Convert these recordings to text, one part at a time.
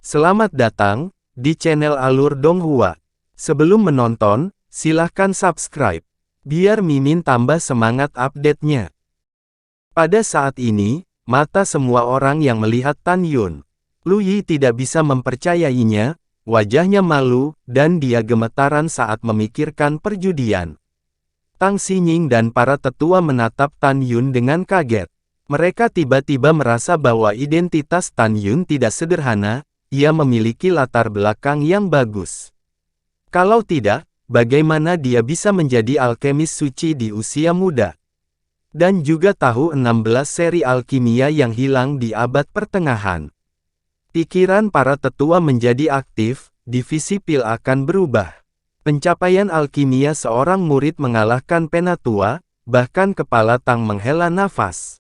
Selamat datang di channel Alur Donghua. Sebelum menonton, silahkan subscribe, biar Mimin tambah semangat update-nya. Pada saat ini, mata semua orang yang melihat Tan Yun. Lu Yi tidak bisa mempercayainya, wajahnya malu, dan dia gemetaran saat memikirkan perjudian. Tang Xinying dan para tetua menatap Tan Yun dengan kaget. Mereka tiba-tiba merasa bahwa identitas Tan Yun tidak sederhana. Ia memiliki latar belakang yang bagus. Kalau tidak, bagaimana dia bisa menjadi alkemis suci di usia muda? Dan juga tahu 16 seri alkimia yang hilang di abad pertengahan. Pikiran para tetua menjadi aktif, divisi pil akan berubah. Pencapaian alkimia seorang murid mengalahkan penatua, bahkan kepala Tang menghela nafas.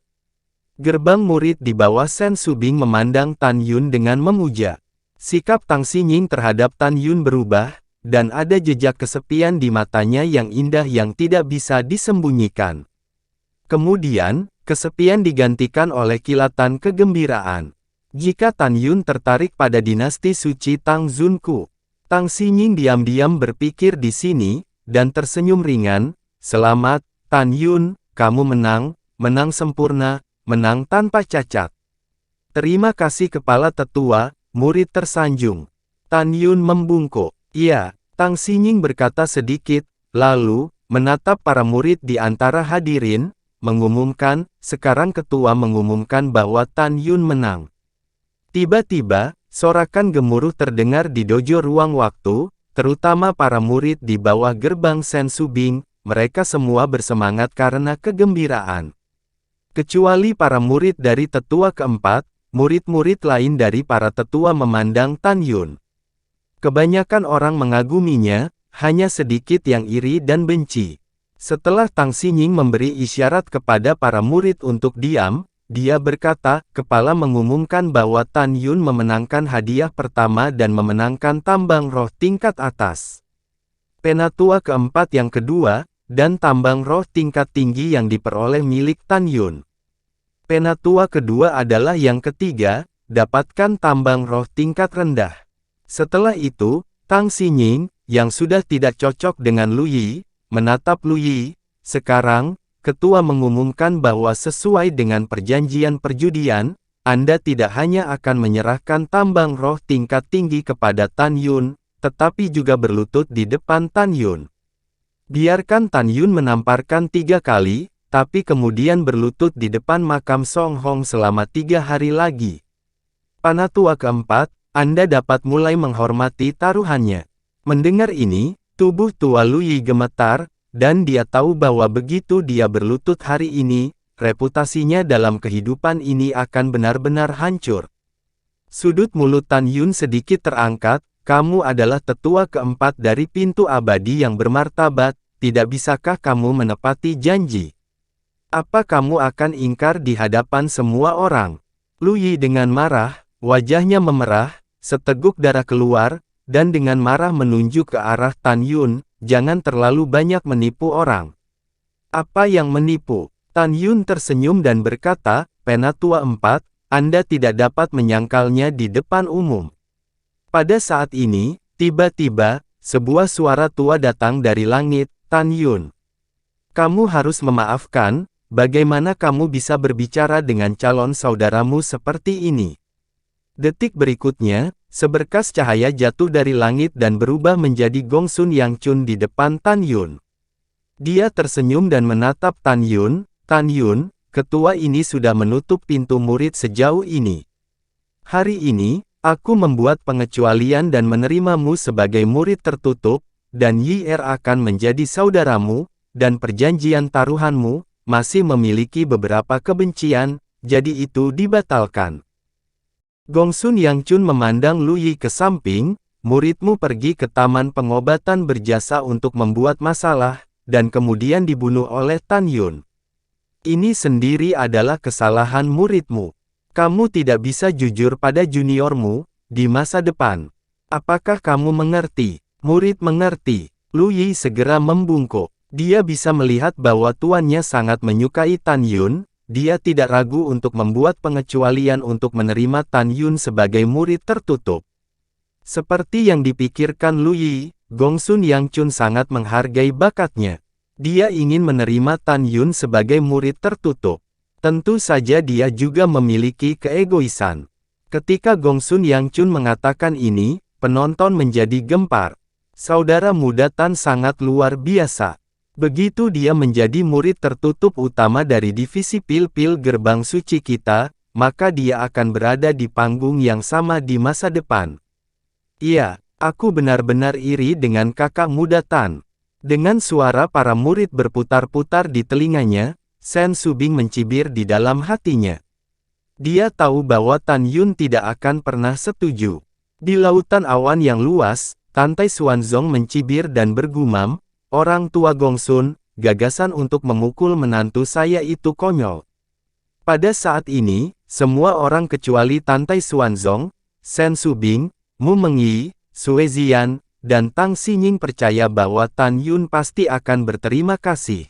Gerbang murid di bawah Sen Subing memandang Tan Yun dengan memuja. Sikap Tang Xinying terhadap Tan Yun berubah, dan ada jejak kesepian di matanya yang indah yang tidak bisa disembunyikan. Kemudian, kesepian digantikan oleh kilatan kegembiraan. Jika Tan Yun tertarik pada dinasti suci Tang Zunku, Tang Xinying diam-diam berpikir di sini, dan tersenyum ringan. Selamat, Tan Yun, kamu menang, menang sempurna, menang tanpa cacat. Terima kasih kepala tetua. Murid tersanjung. Tan Yun membungkuk. Iya, Tang Xinying berkata sedikit, lalu, menatap para murid di antara hadirin, mengumumkan, sekarang ketua mengumumkan bahwa Tan Yun menang. Tiba-tiba, sorakan gemuruh terdengar di dojo ruang waktu, terutama para murid di bawah gerbang Sen Subing, mereka semua bersemangat karena kegembiraan. Kecuali para murid dari tetua keempat, murid-murid lain dari para tetua memandang Tan Yun. Kebanyakan orang mengaguminya, hanya sedikit yang iri dan benci. Setelah Tang Xinying memberi isyarat kepada para murid untuk diam, dia berkata, kepala mengumumkan bahwa Tan Yun memenangkan hadiah pertama dan memenangkan tambang roh tingkat atas. Penatua keempat yang kedua, dan tambang roh tingkat tinggi yang diperoleh milik Tan Yun. Penatua kedua adalah yang ketiga, dapatkan tambang roh tingkat rendah. Setelah itu, Tang Xinying, yang sudah tidak cocok dengan Lu Yi, menatap Lu Yi. Sekarang, ketua mengumumkan bahwa sesuai dengan perjanjian perjudian, Anda tidak hanya akan menyerahkan tambang roh tingkat tinggi kepada Tan Yun, tetapi juga berlutut di depan Tan Yun. Biarkan Tan Yun menamparkan 3 kali, tapi kemudian berlutut di depan makam Song Hong selama 3 hari lagi. Penatua keempat, Anda dapat mulai menghormati taruhannya. Mendengar ini, tubuh tua Lu Yi gemetar, dan dia tahu bahwa begitu dia berlutut hari ini, reputasinya dalam kehidupan ini akan benar-benar hancur. Sudut mulut Tan Yun sedikit terangkat, kamu adalah tetua keempat dari pintu abadi yang bermartabat, tidak bisakah kamu menepati janji? Apa kamu akan ingkar di hadapan semua orang? Lu Yi dengan marah, wajahnya memerah, seteguk darah keluar, dan dengan marah menunjuk ke arah Tan Yun, jangan terlalu banyak menipu orang. Apa yang menipu? Tan Yun tersenyum dan berkata, Penatua 4, Anda tidak dapat menyangkalnya di depan umum. Pada saat ini, tiba-tiba, sebuah suara tua datang dari langit, Tan Yun. Kamu harus memaafkan. Bagaimana kamu bisa berbicara dengan calon saudaramu seperti ini? Detik berikutnya, seberkas cahaya jatuh dari langit dan berubah menjadi Gong Sun Yang Chun di depan Tan Yun. Dia tersenyum dan menatap Tan Yun. Tan Yun, ketua ini sudah menutup pintu murid sejauh ini. Hari ini, aku membuat pengecualian dan menerimamu sebagai murid tertutup, dan Yi Er akan menjadi saudaramu, dan perjanjian taruhanmu masih memiliki beberapa kebencian, jadi itu dibatalkan. Gong Sun Yang Chun memandang Lu Yi ke samping, muridmu pergi ke taman pengobatan berjasa untuk membuat masalah, dan kemudian dibunuh oleh Tan Yun. Ini sendiri adalah kesalahan muridmu. Kamu tidak bisa jujur pada juniormu, di masa depan. Apakah kamu mengerti? Murid mengerti. Lu Yi segera membungkuk. Dia bisa melihat bahwa tuannya sangat menyukai Tan Yun, dia tidak ragu untuk membuat pengecualian untuk menerima Tan Yun sebagai murid tertutup. Seperti yang dipikirkan Lu Yi, Gongsun Yangchun sangat menghargai bakatnya. Dia ingin menerima Tan Yun sebagai murid tertutup. Tentu saja dia juga memiliki keegoisan. Ketika Gongsun Yangchun mengatakan ini, penonton menjadi gempar. Saudara muda Tan sangat luar biasa. Begitu dia menjadi murid tertutup utama dari divisi pil-pil gerbang suci kita, maka dia akan berada di panggung yang sama di masa depan. Iya, aku benar-benar iri dengan kakak muda Tan. Dengan suara para murid berputar-putar di telinganya, Sen Subing mencibir di dalam hatinya. Dia tahu bahwa Tan Yun tidak akan pernah setuju. Di lautan awan yang luas, Tantai Xuanzong mencibir dan bergumam, "Orang tua Gongsun, gagasan untuk memukul menantu saya itu konyol." Pada saat ini, semua orang kecuali Tantai Xuanzong, Sen Subing, Mu Mengyi, Sue Ziyan, dan Tang Xinying percaya bahwa Tan Yun pasti akan berterima kasih.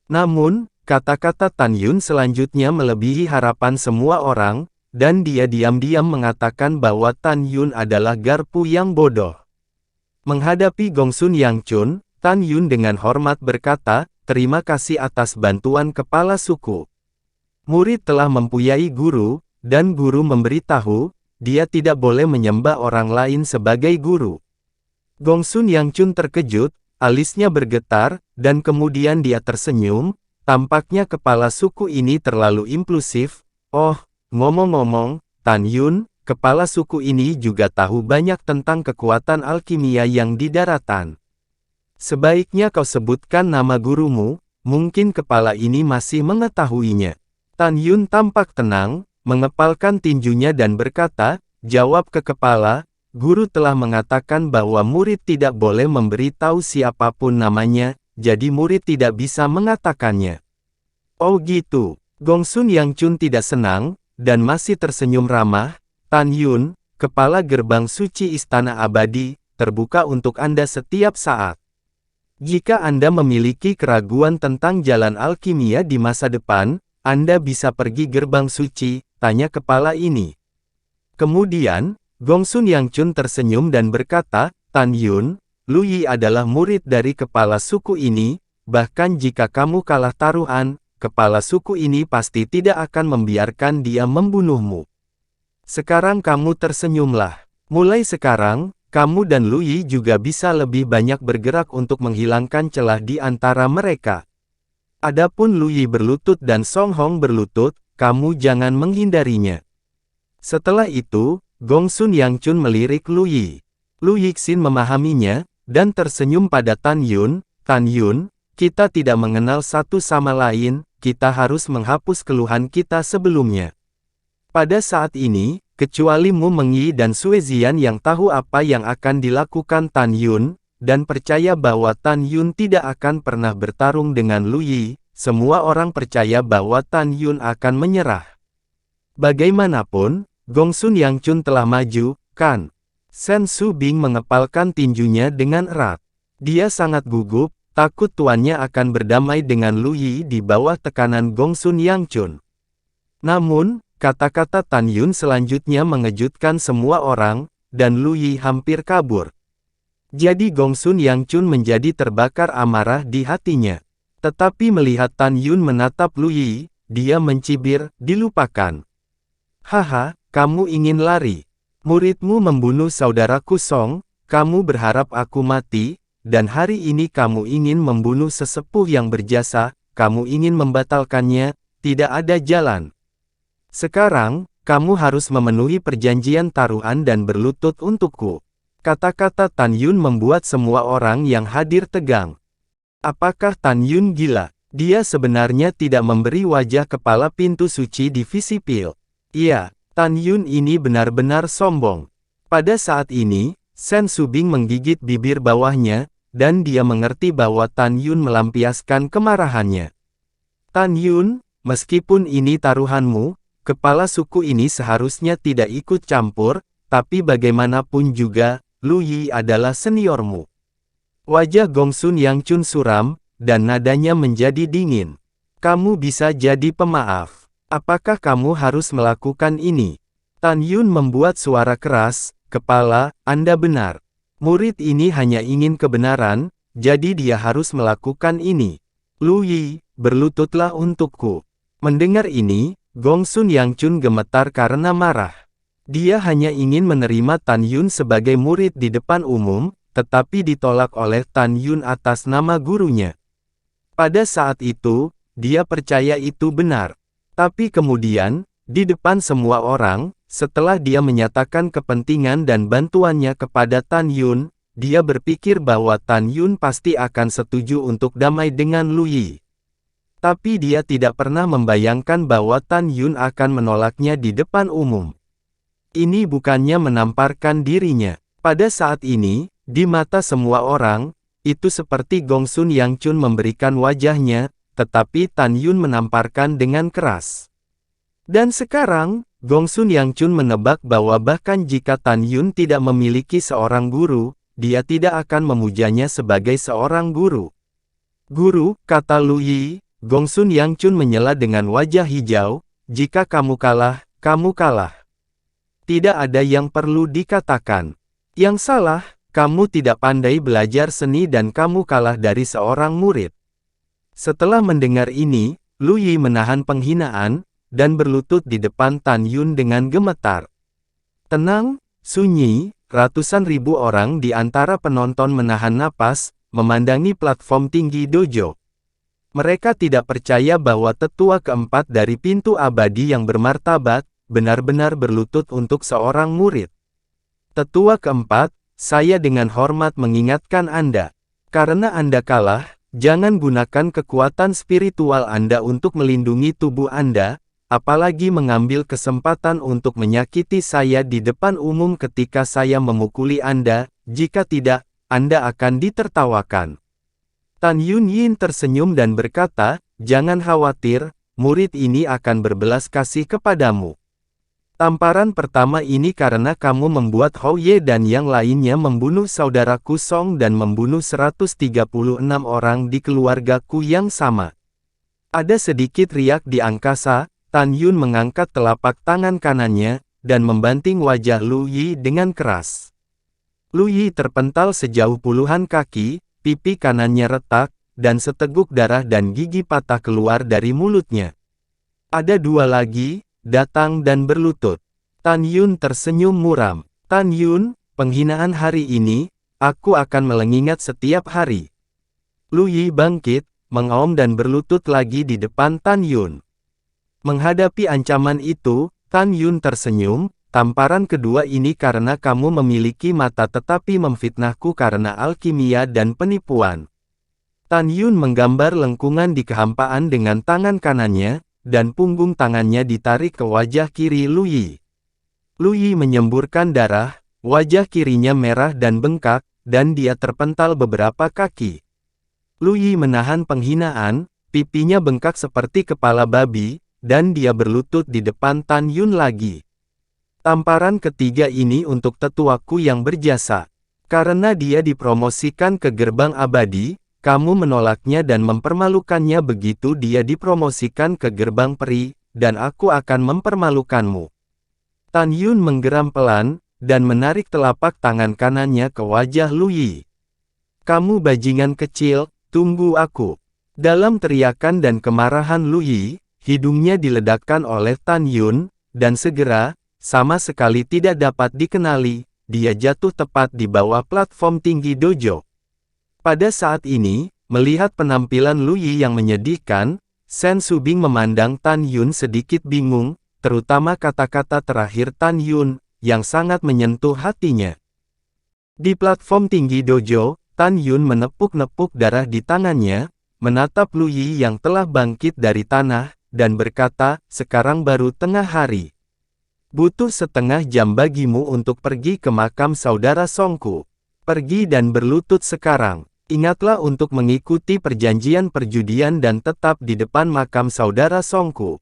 Namun, kata-kata Tan Yun selanjutnya melebihi harapan semua orang, dan dia diam-diam mengatakan bahwa Tan Yun adalah garpu yang bodoh. Menghadapi Gongsun Yangchun, Tan Yun dengan hormat berkata, "Terima kasih atas bantuan kepala suku. Murid telah mempunyai guru, dan guru memberitahu, dia tidak boleh menyembah orang lain sebagai guru." Gongsun Yangchun terkejut, alisnya bergetar, dan kemudian dia tersenyum. Tampaknya kepala suku ini terlalu impulsif. "Oh, ngomong-ngomong, Tan Yun, kepala suku ini juga tahu banyak tentang kekuatan alkimia yang di daratan. Sebaiknya kau sebutkan nama gurumu, mungkin kepala ini masih mengetahuinya." Tan Yun tampak tenang, mengepalkan tinjunya dan berkata, "Jawab ke kepala, guru telah mengatakan bahwa murid tidak boleh memberitahu siapapun namanya, jadi murid tidak bisa mengatakannya." "Oh gitu." Gongsun Yangchun tidak senang, dan masih tersenyum ramah. "Tan Yun, kepala gerbang suci Istana Abadi, terbuka untuk Anda setiap saat. Jika Anda memiliki keraguan tentang jalan alkimia di masa depan, Anda bisa pergi gerbang suci, tanya kepala ini." Kemudian, Gongsun Yangchun tersenyum dan berkata, "Tan Yun, Lu Yi adalah murid dari kepala suku ini, bahkan jika kamu kalah taruhan, kepala suku ini pasti tidak akan membiarkan dia membunuhmu. Sekarang kamu tersenyumlah. Mulai sekarang, kamu dan Lu Yi juga bisa lebih banyak bergerak untuk menghilangkan celah di antara mereka. Adapun Lu Yi berlutut dan Song Hong berlutut, kamu jangan menghindarinya." Setelah itu, Gongsun Yangchun melirik Lu Yi. Lu Yixin memahaminya, dan tersenyum pada Tan Yun. "Tan Yun, kita tidak mengenal satu sama lain, kita harus menghapus keluhan kita sebelumnya." Pada saat ini, kecuali Mu Mengyi dan Sue Ziyan yang tahu apa yang akan dilakukan Tan Yun, dan percaya bahwa Tan Yun tidak akan pernah bertarung dengan Lu Yi, semua orang percaya bahwa Tan Yun akan menyerah. Bagaimanapun, Gongsun Yangchun telah maju, kan? Sen Subing mengepalkan tinjunya dengan erat. Dia sangat gugup, takut tuannya akan berdamai dengan Lu Yi di bawah tekanan Gongsun Yangchun. Namun, kata-kata Tan Yun selanjutnya mengejutkan semua orang, dan Lu Yi hampir kabur. Jadi Gongsun Yangchun menjadi terbakar amarah di hatinya. Tetapi melihat Tan Yun menatap Lu Yi, dia mencibir, "Dilupakan. Haha, kamu ingin lari. Muridmu membunuh saudaraku Song, kamu berharap aku mati, dan hari ini kamu ingin membunuh sesepuh yang berjasa, kamu ingin membatalkannya, tidak ada jalan. Sekarang, kamu harus memenuhi perjanjian taruhan dan berlutut untukku." Kata-kata Tan Yun membuat semua orang yang hadir tegang. Apakah Tan Yun gila? Dia sebenarnya tidak memberi wajah kepala pintu suci divisi pil. Iya, Tan Yun ini benar-benar sombong. Pada saat ini, Sen Subing menggigit bibir bawahnya, dan dia mengerti bahwa Tan Yun melampiaskan kemarahannya. "Tan Yun, meskipun ini taruhanmu, kepala suku ini seharusnya tidak ikut campur, tapi bagaimanapun juga, Lu Yi adalah seniormu." Wajah Gongsun Yangchun suram, dan nadanya menjadi dingin. "Kamu bisa jadi pemaaf. Apakah kamu harus melakukan ini?" Tan Yun membuat suara keras, Kepala, Anda benar. Murid ini hanya ingin kebenaran, jadi dia harus melakukan ini. Lu Yi, berlututlah untukku. Mendengar ini, Gongsun Yangchun gemetar karena marah. Dia hanya ingin menerima Tan Yun sebagai murid di depan umum, tetapi ditolak oleh Tan Yun atas nama gurunya. Pada saat itu, dia percaya itu benar. Tapi kemudian, di depan semua orang, setelah dia menyatakan kepentingan dan bantuannya kepada Tan Yun, dia berpikir bahwa Tan Yun pasti akan setuju untuk damai dengan Lu Yi. Tapi dia tidak pernah membayangkan bahwa Tan Yun akan menolaknya di depan umum. Ini bukannya menamparkan dirinya. Pada saat ini, di mata semua orang, itu seperti Gongsun Yangchun memberikan wajahnya, tetapi Tan Yun menamparkan dengan keras. Dan sekarang, Gongsun Yangchun menebak bahwa bahkan jika Tan Yun tidak memiliki seorang guru, dia tidak akan memujanya sebagai seorang guru. Guru, kata Lu Yi. Gongsun Yangchun menyela dengan wajah hijau, jika kamu kalah, kamu kalah. Tidak ada yang perlu dikatakan. Yang salah, kamu tidak pandai belajar seni dan kamu kalah dari seorang murid. Setelah mendengar ini, Lu Yi menahan penghinaan, dan berlutut di depan Tan Yun dengan gemetar. Tenang, sunyi, ratusan ribu orang di antara penonton menahan napas, memandangi platform tinggi dojo. Mereka tidak percaya bahwa tetua keempat dari pintu abadi yang bermartabat, benar-benar berlutut untuk seorang murid. Tetua keempat, saya dengan hormat mengingatkan Anda. Karena Anda kalah, jangan gunakan kekuatan spiritual Anda untuk melindungi tubuh Anda, apalagi mengambil kesempatan untuk menyakiti saya di depan umum ketika saya memukuli Anda, jika tidak, Anda akan ditertawakan. Tan Yun Yin tersenyum dan berkata, jangan khawatir, murid ini akan berbelas kasih kepadamu. Tamparan pertama ini karena kamu membuat Hou Ye dan yang lainnya membunuh saudaraku Song dan membunuh 136 orang di keluargaku yang sama. Ada sedikit riak di angkasa. Tan Yun mengangkat telapak tangan kanannya, dan membanting wajah Lu Yi dengan keras. Lu Yi terpental sejauh puluhan kaki, pipi kanannya retak, dan seteguk darah dan gigi patah keluar dari mulutnya. Ada dua lagi, datang dan berlutut. Tan Yun tersenyum muram. Tan Yun, penghinaan hari ini, aku akan mengingat setiap hari. Lu Yi bangkit, mengaum dan berlutut lagi di depan Tan Yun. Menghadapi ancaman itu, Tan Yun tersenyum, tamparan kedua ini karena kamu memiliki mata tetapi memfitnahku karena alkimia dan penipuan. Tan Yun menggambar lengkungan di kehampaan dengan tangan kanannya, dan punggung tangannya ditarik ke wajah kiri Lu Yi. Lu Yi menyemburkan darah, wajah kirinya merah dan bengkak, dan dia terpental beberapa kaki. Lu Yi menahan penghinaan, pipinya bengkak seperti kepala babi, dan dia berlutut di depan Tan Yun lagi. Tamparan ketiga ini untuk tetuaku yang berjasa. Karena dia dipromosikan ke gerbang abadi, kamu menolaknya dan mempermalukannya begitu dia dipromosikan ke gerbang peri, dan aku akan mempermalukanmu. Tan Yun menggeram pelan, dan menarik telapak tangan kanannya ke wajah Lu Yi. Kamu bajingan kecil, tunggu aku. Dalam teriakan dan kemarahan Lu Yi, hidungnya diledakkan oleh Tan Yun, dan segera, sama sekali tidak dapat dikenali, dia jatuh tepat di bawah platform tinggi dojo. Pada saat ini, melihat penampilan Lu Yi yang menyedihkan, Shen Subing memandang Tan Yun sedikit bingung, terutama kata-kata terakhir Tan Yun, yang sangat menyentuh hatinya. Di platform tinggi dojo, Tan Yun menepuk-nepuk darah di tangannya, menatap Lu Yi yang telah bangkit dari tanah, dan berkata, sekarang baru tengah hari. Butuh setengah jam bagimu untuk pergi ke makam saudara Songku. Pergi dan berlutut sekarang. Ingatlah untuk mengikuti perjanjian perjudian dan tetap di depan makam saudara Songku.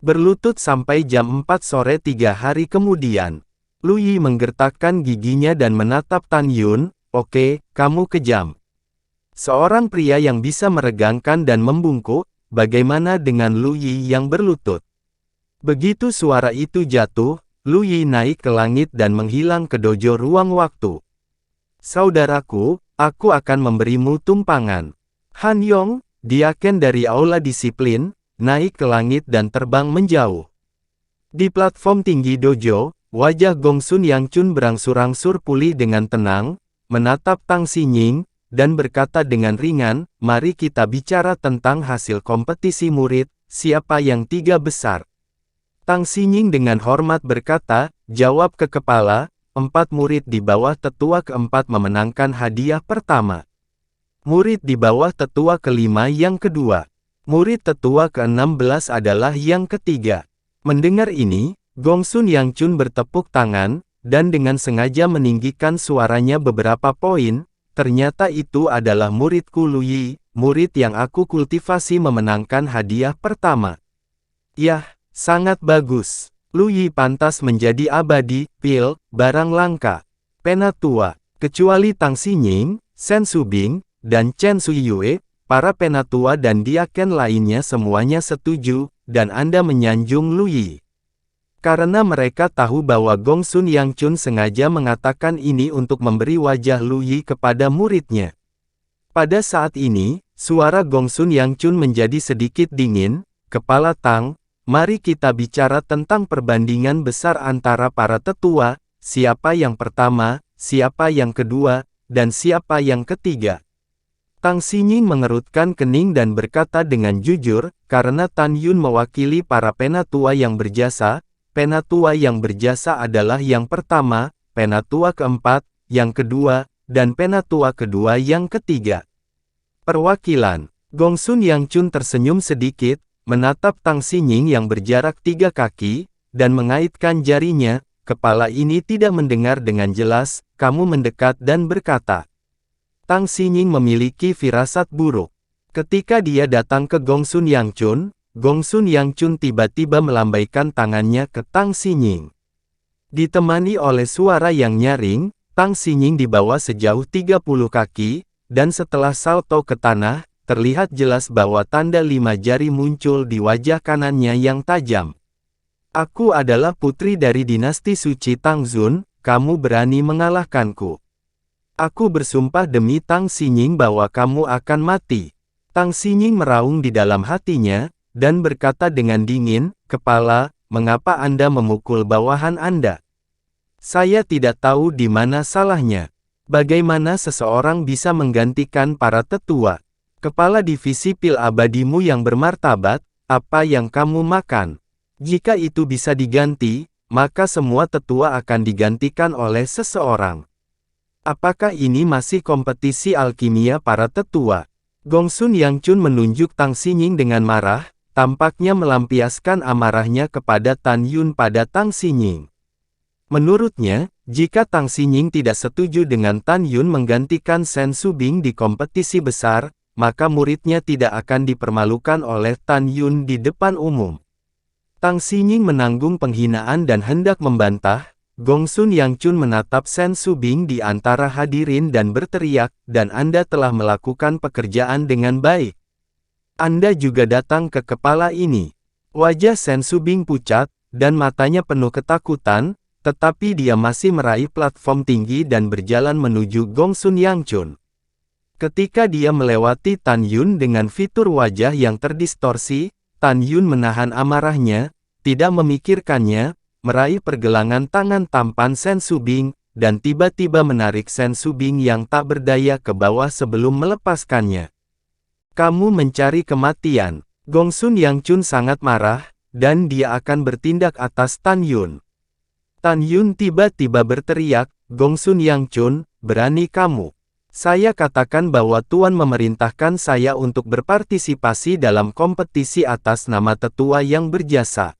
Berlutut sampai jam 4 sore 3 hari kemudian. Lu Yi menggertakkan giginya dan menatap Tan Yun, oke, kamu kejam. Seorang pria yang bisa meregangkan dan membungkuk, bagaimana dengan Lu Yi yang berlutut? Begitu suara itu jatuh, Lu Yi naik ke langit dan menghilang ke dojo ruang waktu. Saudaraku, aku akan memberimu tumpangan. Han Yong, diaken dari aula disiplin, naik ke langit dan terbang menjauh. Di platform tinggi dojo, wajah Gongsun Yangchun berangsur-angsur pulih dengan tenang, menatap Tang Xinying, dan berkata dengan ringan, mari kita bicara tentang hasil kompetisi murid, siapa yang 3 besar. Tang Xinying dengan hormat berkata, jawab ke kepala, 4 murid di bawah tetua keempat memenangkan hadiah pertama. Murid di bawah tetua kelima yang kedua. Murid tetua ke-16 adalah yang ketiga. Mendengar ini, Gongsun Yangchun bertepuk tangan, dan dengan sengaja meninggikan suaranya beberapa poin, ternyata itu adalah muridku Lu Yi, murid yang aku kultivasi memenangkan hadiah pertama. Yah, sangat bagus. Lu Yi pantas menjadi abadi, pil, barang langka. Penatua, kecuali Tang Xinying, Shen Subing, dan Chen Suyue, para penatua dan diaken lainnya semuanya setuju, dan Anda menyanjung Lu Yi. Karena mereka tahu bahwa Gongsun Yangchun sengaja mengatakan ini untuk memberi wajah Lu Yi kepada muridnya. Pada saat ini, suara Gongsun Yangchun menjadi sedikit dingin. Kepala Tang, mari kita bicara tentang perbandingan besar antara para tetua, siapa yang pertama, siapa yang kedua, dan siapa yang ketiga. Tang Xinying mengerutkan kening dan berkata dengan jujur, karena Tan Yun mewakili para penatua yang berjasa adalah yang pertama, penatua keempat, yang kedua, dan penatua kedua yang ketiga. Perwakilan, Gongsun Yangchun tersenyum sedikit, menatap Tang Xinying yang berjarak 3 kaki, dan mengaitkan jarinya, kepala ini tidak mendengar dengan jelas, kamu mendekat dan berkata. Tang Xinying memiliki firasat buruk. Ketika dia datang ke Gongsun Yangchun tiba-tiba melambaikan tangannya ke Tang Xinying. Ditemani oleh suara yang nyaring, Tang Xinying dibawa sejauh 30 kaki, dan setelah salto ke tanah, terlihat jelas bahwa tanda 5 jari muncul di wajah kanannya yang tajam. Aku adalah putri dari dinasti suci Tang Xun, kamu berani mengalahkanku. Aku bersumpah demi Tang Xinying bahwa kamu akan mati. Tang Xinying meraung di dalam hatinya, dan berkata dengan dingin, kepala, mengapa Anda memukul bawahan Anda? Saya tidak tahu di mana salahnya. Bagaimana seseorang bisa menggantikan para tetua? Kepala divisi pil abadimu yang bermartabat, apa yang kamu makan? Jika itu bisa diganti, maka semua tetua akan digantikan oleh seseorang. Apakah ini masih kompetisi alkimia para tetua? Gongsun Yangchun menunjuk Tang Xinying dengan marah, tampaknya melampiaskan amarahnya kepada Tan Yun pada Tang Xinying. Menurutnya, jika Tang Xinying tidak setuju dengan Tan Yun menggantikan Shen Subing di kompetisi besar, maka muridnya tidak akan dipermalukan oleh Tan Yun di depan umum. Tang Xinying menanggung penghinaan dan hendak membantah. Gongsun Yangchun menatap Shen Subing di antara hadirin dan berteriak, dan Anda telah melakukan pekerjaan dengan baik. Anda juga datang ke kepala ini. Wajah Shen Subing pucat, dan matanya penuh ketakutan, tetapi dia masih meraih platform tinggi dan berjalan menuju Gongsun Yangchun. Ketika dia melewati Tan Yun dengan fitur wajah yang terdistorsi, Tan Yun menahan amarahnya, tidak memikirkannya, meraih pergelangan tangan tampan Shen Subing, dan tiba-tiba menarik Shen Subing yang tak berdaya ke bawah sebelum melepaskannya. Kamu mencari kematian. Gongsun Yangchun sangat marah, dan dia akan bertindak atas Tan Yun. Tan Yun tiba-tiba berteriak, Gongsun Yangchun, berani kamu. Saya katakan bahwa Tuan memerintahkan saya untuk berpartisipasi dalam kompetisi atas nama tetua yang berjasa.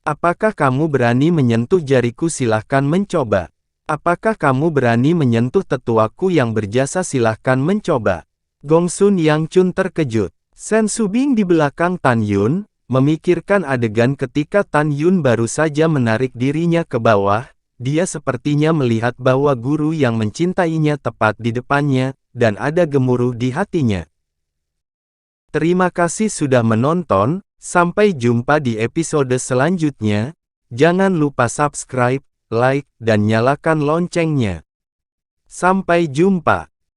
Apakah kamu berani menyentuh jariku? Silahkan mencoba. Apakah kamu berani menyentuh tetuaku yang berjasa? Silahkan mencoba. Gongsun Yangchun terkejut. Shen Subing di belakang Tan Yun, memikirkan adegan ketika Tan Yun baru saja menarik dirinya ke bawah. Dia sepertinya melihat bahwa guru yang mencintainya tepat di depannya, dan ada gemuruh di hatinya. Terima kasih sudah menonton. Sampai jumpa di episode selanjutnya. Jangan lupa subscribe, like, dan nyalakan loncengnya. Sampai jumpa.